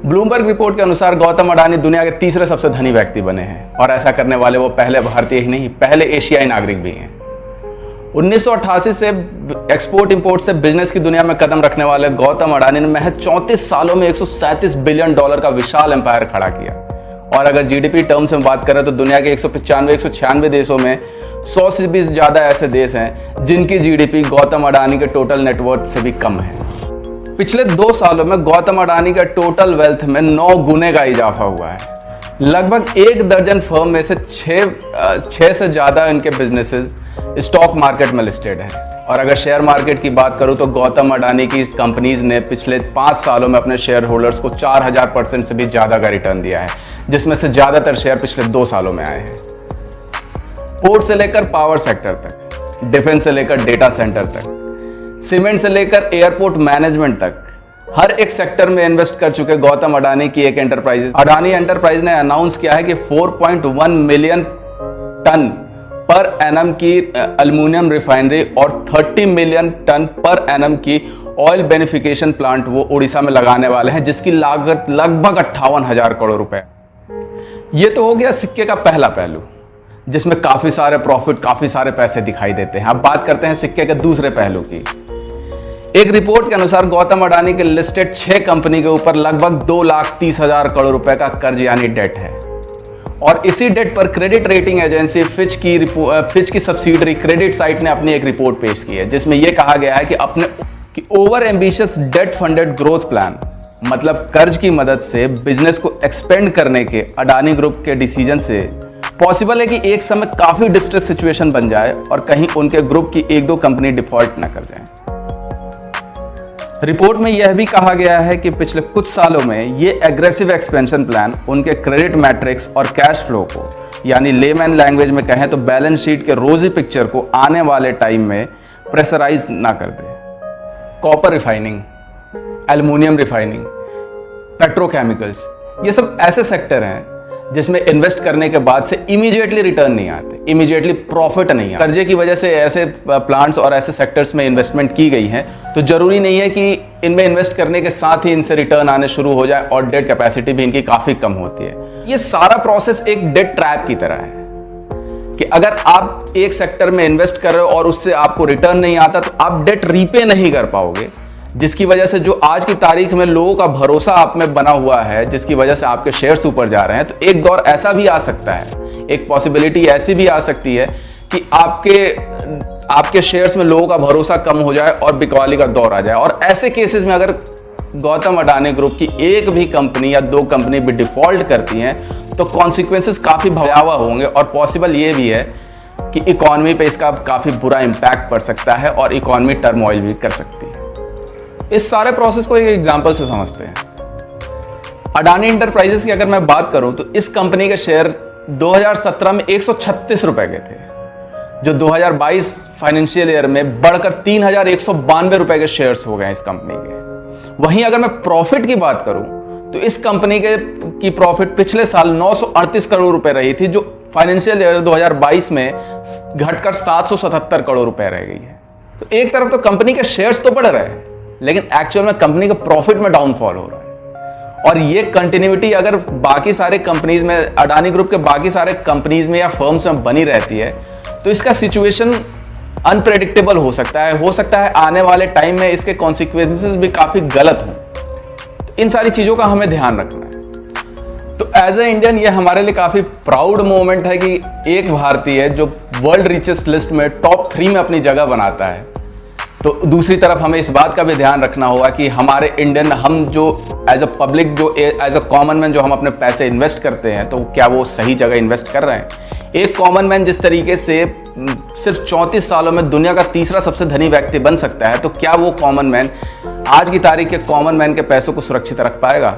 Bloomberg report के अनुसार गौतम अडानी दुनिया के तीसरे सबसे धनी व्यक्ति बने हैं और ऐसा करने वाले वो पहले भारतीय ही नहीं, पहले एशियाई नागरिक भी हैं। 1988 से एक्सपोर्ट इंपोर्ट से बिजनेस की दुनिया में कदम रखने वाले गौतम अडानी ने महज 34 सालों में $137 बिलियन का विशाल एम्पायर खड़ा किया। और अगर जीडीपी टर्म्स में बात करें तो दुनिया के 196 देशों में 100 से भी ज्यादा ऐसे देश हैं जिनकी जीडीपी गौतम अडानी के टोटल नेटवर्थ से भी कम है। पिछले 2 सालों में गौतम अडानी का टोटल वेल्थ में 9 गुने का इजाफा हुआ है। लगभग 1 दर्जन फर्म में से 6 से ज्यादा इनके बिजनेसेस स्टॉक मार्केट में लिस्टेड है। और अगर शेयर मार्केट की बात करूं तो गौतम अडानी की कंपनीज ने पिछले 5 सालों में अपने शेयर होल्डर्स को 4000% से भी ज्यादा का रिटर्न दिया है, जिसमें से ज्यादातर शेयर पिछले 2 सालों में आए हैं। पोर्ट से लेकर पावर सेक्टर तक, डिफेंस से लेकर डेटा सेंटर तक, सीमेंट से लेकर एयरपोर्ट मैनेजमेंट तक, हर एक सेक्टर में इन्वेस्ट कर चुके गौतम अडानी की एक एंटरप्राइज अडानी एंटरप्राइज ने अनाउंस किया है कि 4.1 मिलियन टन पर एनम की एल्युमिनियम रिफाइनरी और 30 मिलियन टन पर एनम की ऑयल बेनिफिकेशन प्लांट वो उड़ीसा में लगाने वाले हैं, जिसकी लागत लगभग 58,000 करोड़ रुपए। ये तो हो गया सिक्के का पहला पहलू, जिसमें काफी सारे प्रॉफिट, काफी सारे पैसे दिखाई देते हैं। अब बात करते हैं सिक्के के दूसरे पहलू की। एक रिपोर्ट के अनुसार गौतम अडानी के लिस्टेड 6 कंपनी के ऊपर लगभग 2,30,000 करोड़ रुपए का कर्ज यानी डेट है। और इसी डेट पर क्रेडिट रेटिंग एजेंसी फिच की सब्सिडरी क्रेडिट साइट ने अपनी एक रिपोर्ट पेश की है, जिसमें यह कहा गया है कि over ambitious debt funded growth plan, मतलब कर्ज की मदद से बिजनेस को एक्सपेंड करने के अडानी ग्रुप के डिसीजन से पॉसिबल है कि एक समय काफी डिस्ट्रेस सिचुएशन बन जाए और कहीं उनके ग्रुप की 1-2 कंपनी डिफॉल्ट न कर जाए। रिपोर्ट में यह भी कहा गया है कि पिछले कुछ सालों में ये एग्रेसिव एक्सपेंशन प्लान उनके क्रेडिट मैट्रिक्स और कैश फ्लो को, यानी लेमैन लैंग्वेज में कहें तो बैलेंस शीट के रोजी पिक्चर को आने वाले टाइम में प्रेशराइज ना कर दे। Copper refining, aluminium refining, petrochemicals, ये सब ऐसे सेक्टर हैं जिसमें इन्वेस्ट करने के बाद से इमीडिएटली रिटर्न नहीं आते, इमीडिएटली प्रॉफिट नहीं आता। कर्जे की वजह से ऐसे प्लांट्स और ऐसे सेक्टर्स में इन्वेस्टमेंट की गई हैं, तो जरूरी नहीं है कि इनमें इन्वेस्ट करने के साथ ही इनसे रिटर्न आने शुरू हो जाए, और डेट कैपेसिटी भी इनकी काफी कम होती है। ये सारा प्रोसेस एक डेट ट्रैप की तरह है कि अगर आप एक सेक्टर में इन्वेस्ट कर रहे हो और उससे आपको रिटर्न नहीं आता तो आप डेट रीपे नहीं कर पाओगे, जिसकी वजह से जो आज की तारीख में लोगों का भरोसा आप में बना हुआ है, जिसकी वजह से आपके शेयर्स ऊपर जा रहे हैं। तो एक दौर ऐसा भी आ सकता है, एक पॉसिबिलिटी ऐसी भी आ सकती है कि आपके शेयर्स में लोगों का भरोसा कम हो जाए और बिकवाली का दौर आ जाए। और ऐसे केसेस में अगर गौतम अडानी ग्रुप की एक भी कंपनी या 2 कंपनी भी डिफॉल्ट करती हैं तो कॉन्सिक्वेंसेस काफी भयावह होंगे, और पॉसिबल ये भी है कि इकोनॉमी पे इसका काफी बुरा इंपैक्ट पड़ सकता है और इकोनॉमी टर्मोइल भी कर सकती है। इस सारे प्रोसेस को एक एग्जांपल से समझते हैं। अडानी एंटरप्राइजेस की अगर मैं बात करूं तो इस कंपनी के शेयर 2017 में 136 रुपए के थे, जो 2022 फाइनेंशियल ईयर में बढ़कर 3,192 रुपए के शेयर्स हो गए इस कंपनी के। वहीं अगर मैं प्रॉफिट की बात करूं तो इस कंपनी की प्रॉफिट पिछले साल 938 करोड़ रुपए रही थी, जो फाइनेंशियल ईयर 2022 में घटकर 777 करोड़ रुपए रह गई है। तो एक तरफ तो कंपनी के शेयर्स तो बढ़ रहे हैं, लेकिन एक्चुअल में कंपनी के प्रॉफिट में डाउनफॉल हो रहा है। और ये कंटिन्यूटी अगर बाकी सारे कंपनीज में, अडानी ग्रुप के बाकी सारे कंपनीज में या फर्म्स में बनी रहती है तो इसका सिचुएशन अनप्रेडिक्टेबल हो सकता है आने वाले टाइम में इसके कॉन्सिक्वेंसेस भी काफी गलत हों। तो इन सारी चीजों का हमें ध्यान रखना है। तो एज ए इंडियन ये हमारे लिए काफी प्राउड मोमेंट है कि एक भारतीय जो वर्ल्ड रिचेस्ट लिस्ट में टॉप 3 में अपनी जगह बनाता है। तो दूसरी तरफ हमें इस बात का भी ध्यान रखना होगा कि हमारे इंडियन, हम जो एज अ पब्लिक, जो एज अ कॉमन मैन जो हम अपने पैसे इन्वेस्ट करते हैं, तो क्या वो सही जगह इन्वेस्ट कर रहे हैं। एक कॉमन मैन जिस तरीके से सिर्फ 34 सालों में दुनिया का तीसरा सबसे धनी व्यक्ति बन सकता है, तो क्या वो कॉमन मैन आज की तारीख के कॉमन मैन के पैसों को सुरक्षित रख पाएगा।